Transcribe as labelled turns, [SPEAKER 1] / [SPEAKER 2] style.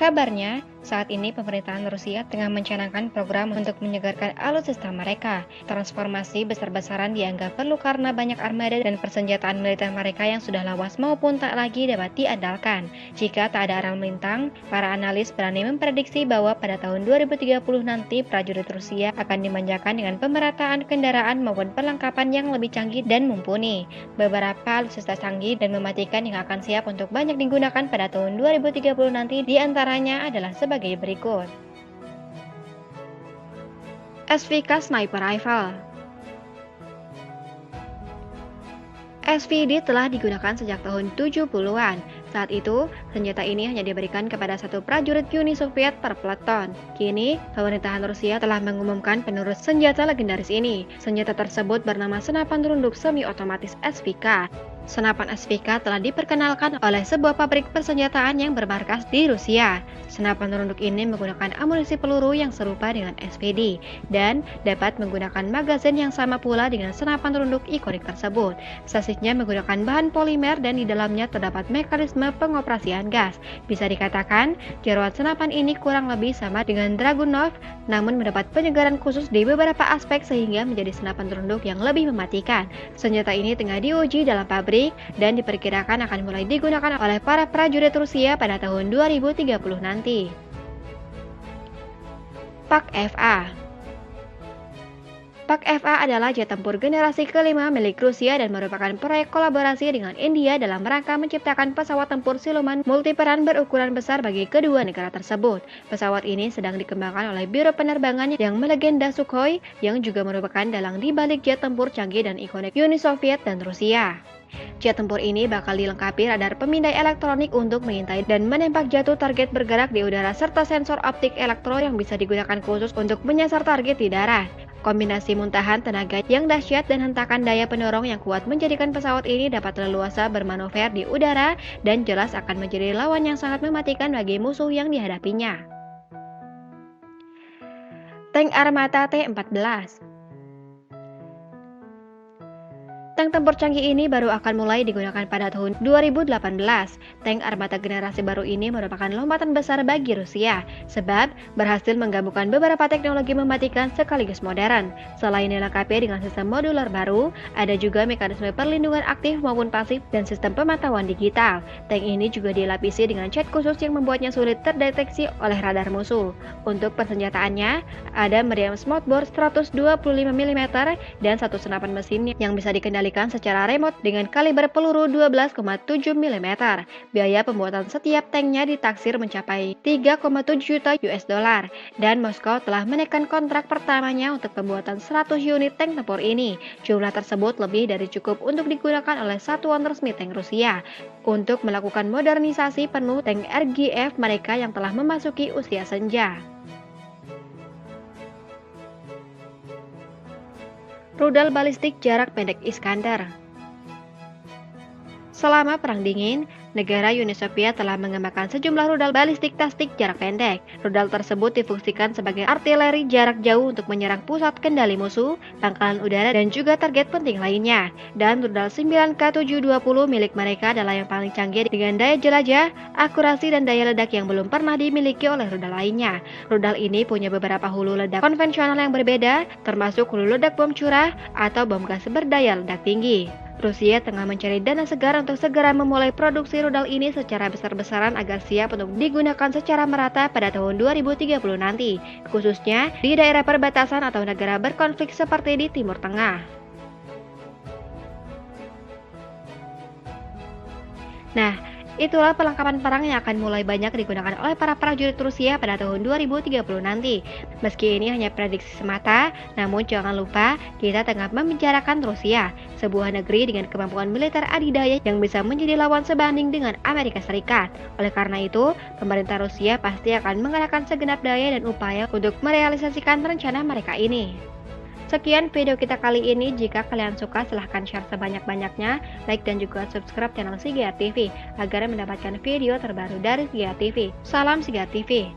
[SPEAKER 1] Kabarnya, saat ini pemerintahan Rusia tengah mencanangkan program untuk menyegarkan alutsista mereka. Transformasi besar-besaran dianggap perlu karena banyak armada dan persenjataan militer mereka yang sudah lawas maupun tak lagi dapat diandalkan. Jika tak ada arang melintang, para analis berani memprediksi bahwa pada tahun 2030 nanti prajurit Rusia akan dimanjakan dengan pemerataan kendaraan maupun perlengkapan yang lebih canggih dan mumpuni. Beberapa alutsista canggih dan mematikan yang akan siap untuk banyak digunakan pada tahun 2030 nanti diantaranya adalah sebagai berikut. SVK Sniper Rifle. SVD telah digunakan sejak tahun 70-an. Saat itu, senjata ini hanya diberikan kepada satu prajurit Uni Soviet per peleton. Kini, pemerintahan Rusia telah mengumumkan penerus senjata legendaris ini. Senjata tersebut bernama senapan runduk semi-otomatis SVK. Senapan SVK telah diperkenalkan oleh sebuah pabrik persenjataan yang bermarkas di Rusia. Senapan runduk ini menggunakan amunisi peluru yang serupa dengan SPD dan dapat menggunakan magazin yang sama pula dengan senapan runduk ikonik tersebut. Sasisnya menggunakan bahan polimer dan di dalamnya terdapat mekanisme pengoperasian gas. Bisa dikatakan, jeroan senapan ini kurang lebih sama dengan Dragunov, namun mendapat penyegaran khusus di beberapa aspek sehingga menjadi senapan runduk yang lebih mematikan. Senjata ini tengah diuji dalam pabrik dan diperkirakan akan mulai digunakan oleh para prajurit Rusia pada tahun 2030 nanti. PAK-FA. PAK-FA adalah jet tempur generasi kelima milik Rusia dan merupakan proyek kolaborasi dengan India dalam rangka menciptakan pesawat tempur siluman multiperan berukuran besar bagi kedua negara tersebut. Pesawat ini sedang dikembangkan oleh Biro Penerbangan yang melegenda Sukhoi, yang juga merupakan dalang di balik jet tempur canggih dan ikonik Uni Soviet dan Rusia. Jet tempur ini bakal dilengkapi radar pemindai elektronik untuk mengintai dan menembak jatuh target bergerak di udara serta sensor optik elektro yang bisa digunakan khusus untuk menyasar target di darat. Kombinasi muntahan tenaga yang dahsyat dan hentakan daya pendorong yang kuat menjadikan pesawat ini dapat leluasa bermanuver di udara dan jelas akan menjadi lawan yang sangat mematikan bagi musuh yang dihadapinya. Tank Armata T-14. Tank tempur canggih ini baru akan mulai digunakan pada tahun 2018. Tank armata generasi baru ini merupakan lompatan besar bagi Rusia, sebab berhasil menggabungkan beberapa teknologi mematikan sekaligus modern. Selain dilengkapi dengan sistem modular baru, ada juga mekanisme perlindungan aktif maupun pasif dan sistem pemantauan digital. Tank ini juga dilapisi dengan cat khusus yang membuatnya sulit terdeteksi oleh radar musuh. Untuk persenjataannya, ada meriam smoothbore 125 mm dan satu senapan mesin yang bisa dikendalikan secara remote dengan kaliber peluru 12,7 mm. Biaya pembuatan setiap tanknya ditaksir mencapai 3,7 juta US dollar dan Moskow telah menekan kontrak pertamanya untuk pembuatan 100 unit tank tempur ini. Jumlah tersebut lebih dari cukup untuk digunakan oleh satuan resmi tank Rusia untuk melakukan modernisasi penuh tank RGF mereka yang telah memasuki usia senja. Rudal balistik jarak pendek Iskander. Selama Perang Dingin, negara Uni Soviet telah mengembangkan sejumlah rudal balistik tastik jarak pendek. Rudal tersebut difungsikan sebagai artileri jarak jauh untuk menyerang pusat kendali musuh, pangkalan udara, dan juga target penting lainnya. Dan rudal 9K720 milik mereka adalah yang paling canggih dengan daya jelajah, akurasi, dan daya ledak yang belum pernah dimiliki oleh rudal lainnya. Rudal ini punya beberapa hulu ledak konvensional yang berbeda, termasuk hulu ledak bom curah atau bom gas berdaya ledak tinggi. Rusia tengah mencari dana segar untuk segera memulai produksi rudal ini secara besar-besaran agar siap untuk digunakan secara merata pada tahun 2030 nanti, khususnya di daerah perbatasan atau negara berkonflik seperti di Timur Tengah. Nah, itulah perlengkapan perang yang akan mulai banyak digunakan oleh para prajurit Rusia pada tahun 2030 nanti. Meski ini hanya prediksi semata, namun jangan lupa kita tengah membicarakan Rusia, sebuah negeri dengan kemampuan militer adidaya yang bisa menjadi lawan sebanding dengan Amerika Serikat. Oleh karena itu, pemerintah Rusia pasti akan mengerahkan segenap daya dan upaya untuk merealisasikan rencana mereka ini. Sekian video kita kali ini. Jika kalian suka, silahkan share sebanyak-banyaknya, like dan juga subscribe channel Sigar TV agar mendapatkan video terbaru dari Sigar TV. Salam Sigar TV.